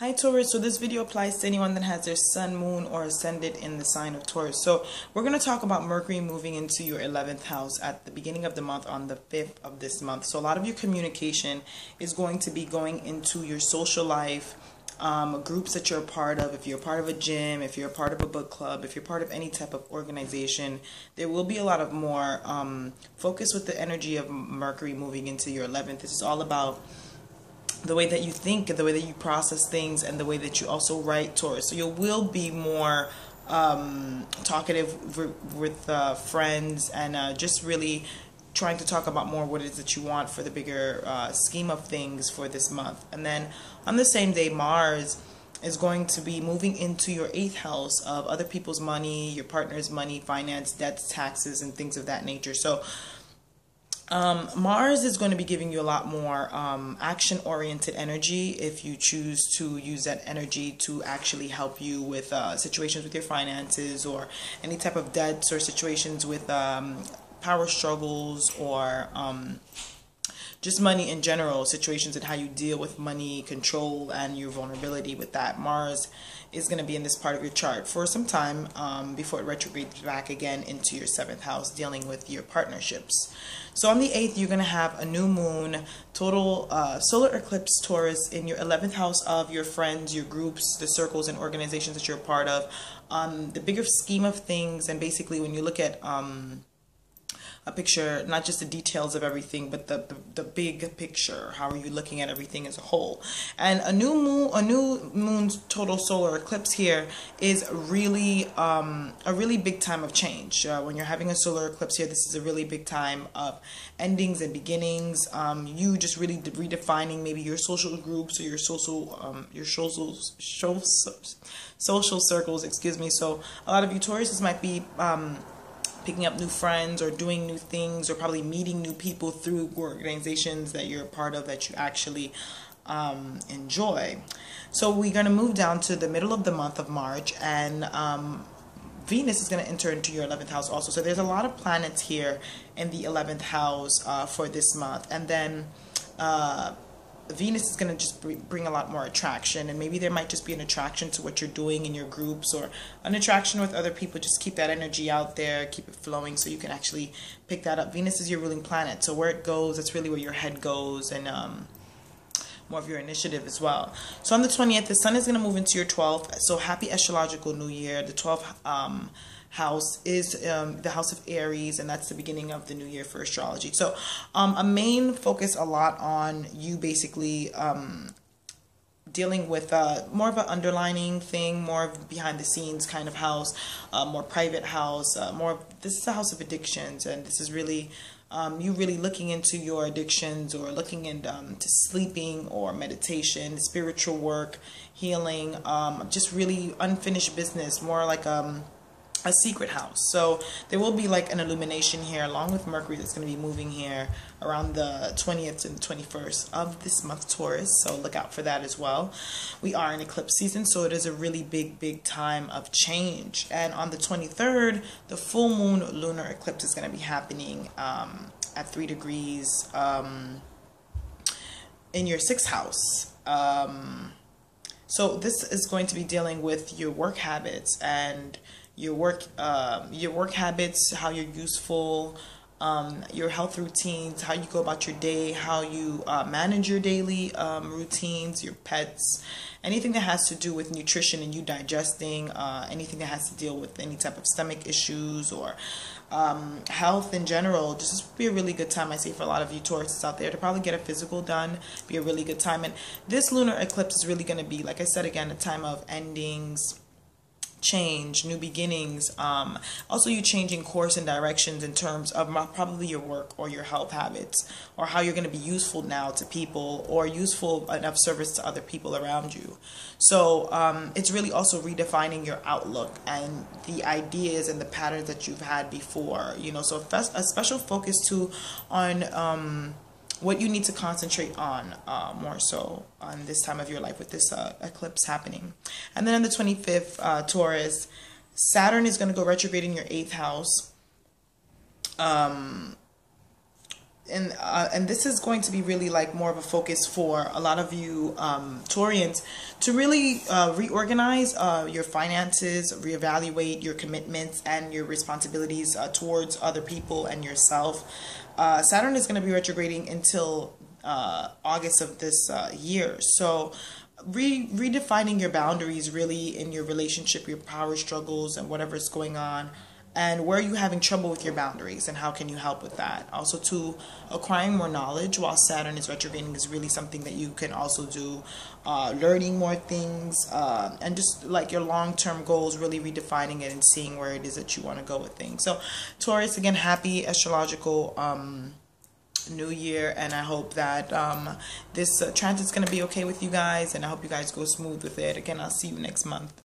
Hi Taurus, so this video applies to anyone that has their sun, moon, or ascendant in the sign of Taurus. So we're going to talk about Mercury moving into your 11th house at the beginning of the month on the 5th of this month. So a lot of your communication is going to be going into your social life, groups that you're a part of. If you're a part of a gym, if you're a part of a book club, if you're part of any type of organization, there will be a lot of more focus with the energy of Mercury moving into your 11th. This is all about the way that you think and the way that you process things and the way that you also write, Taurus. So you will be more talkative with friends and just really trying to talk about more what it is that you want for the bigger scheme of things for this month. And then on the same day, Mars is going to be moving into your 8th house of other people's money, your partner's money, finance, debts, taxes, and things of that nature. So Mars is going to be giving you a lot more action-oriented energy if you choose to use that energy to actually help you with situations with your finances or any type of debts or situations with power struggles or just money in general, situations and how you deal with money, control, and your vulnerability with that. Mars is going to be in this part of your chart for some time before it retrogrades back again into your 7th house, dealing with your partnerships. So on the 8th, you're going to have a new moon, total solar eclipse, Taurus, in your 11th house of your friends, your groups, the circles and organizations that you're a part of. The bigger scheme of things, and basically when you look at a picture, not just the details of everything, but the big picture. How are you looking at everything as a whole? And a new moon's total solar eclipse here is really a really big time of change. When you're having a solar eclipse here, this is a really big time of endings and beginnings. You just really redefining maybe your social groups or your social circles. Excuse me. So a lot of you Tauruses might be picking up new friends or doing new things or probably meeting new people through organizations that you're a part of that you actually enjoy. So we're going to move down to the middle of the month of March, and Venus is going to enter into your 11th house also. So there's a lot of planets here in the 11th house for this month. And then Venus is going to just bring a lot more attraction, and maybe there might just be an attraction to what you're doing in your groups or an attraction with other people. Just keep that energy out there, keep it flowing so you can actually pick that up. Venus is your ruling planet, so where it goes, that's really where your head goes, and more of your initiative as well. So on the 20th, the sun is going to move into your 12th, so happy astrological new year. The 12th house is the house of Aries, and that's the beginning of the new year for astrology. So a main focus a lot on you basically dealing with more of an underlining thing, more behind the scenes kind of house, more private house, this is a house of addictions, and this is really you really looking into your addictions or looking into to sleeping or meditation, spiritual work, healing, just really unfinished business, more like a secret house. So there will be like an illumination here along with Mercury that's going to be moving here around the 20th and 21st of this month, Taurus. So look out for that as well. We are in eclipse season, so it is a really big time of change. And on the 23rd, the full moon lunar eclipse is going to be happening at 3 degrees in your 6th house. So this is going to be dealing with your work habits and your work habits, how you're useful, your health routines, how you go about your day, how you manage your daily routines, your pets, anything that has to do with nutrition and you digesting, anything that has to deal with any type of stomach issues or health in general. Just be a really good time, I say, for a lot of you Tauruses out there to probably get a physical done. Be a really good time. And this lunar eclipse is really going to be, like I said again, a time of endings, change, new beginnings, also you changing course and directions in terms of probably your work or your health habits or how you're going to be useful now to people or useful enough service to other people around you. So it's really also redefining your outlook and the ideas and the patterns that you've had before, you know. So a special focus too on what you need to concentrate on more so on this time of your life with this eclipse happening. And then on the 25th, Taurus, Saturn is going to go retrograde in your 8th house. and this is going to be really like more of a focus for a lot of you Taurians to really reorganize your finances, reevaluate your commitments and your responsibilities towards other people and yourself. Saturn is going to be retrograding until August of this year, so redefining your boundaries really in your relationship, your power struggles, and whatever's going on, and where are you having trouble with your boundaries and how can you help with that. Also, to acquiring more knowledge while Saturn is retrograding is really something that you can also do, learning more things, and just like your long-term goals, really redefining it and seeing where it is that you want to go with things. So Taurus, again, happy astrological new year, and I hope that this transit's going to be okay with you guys, and I hope you guys go smooth with it. Again, I'll see you next month.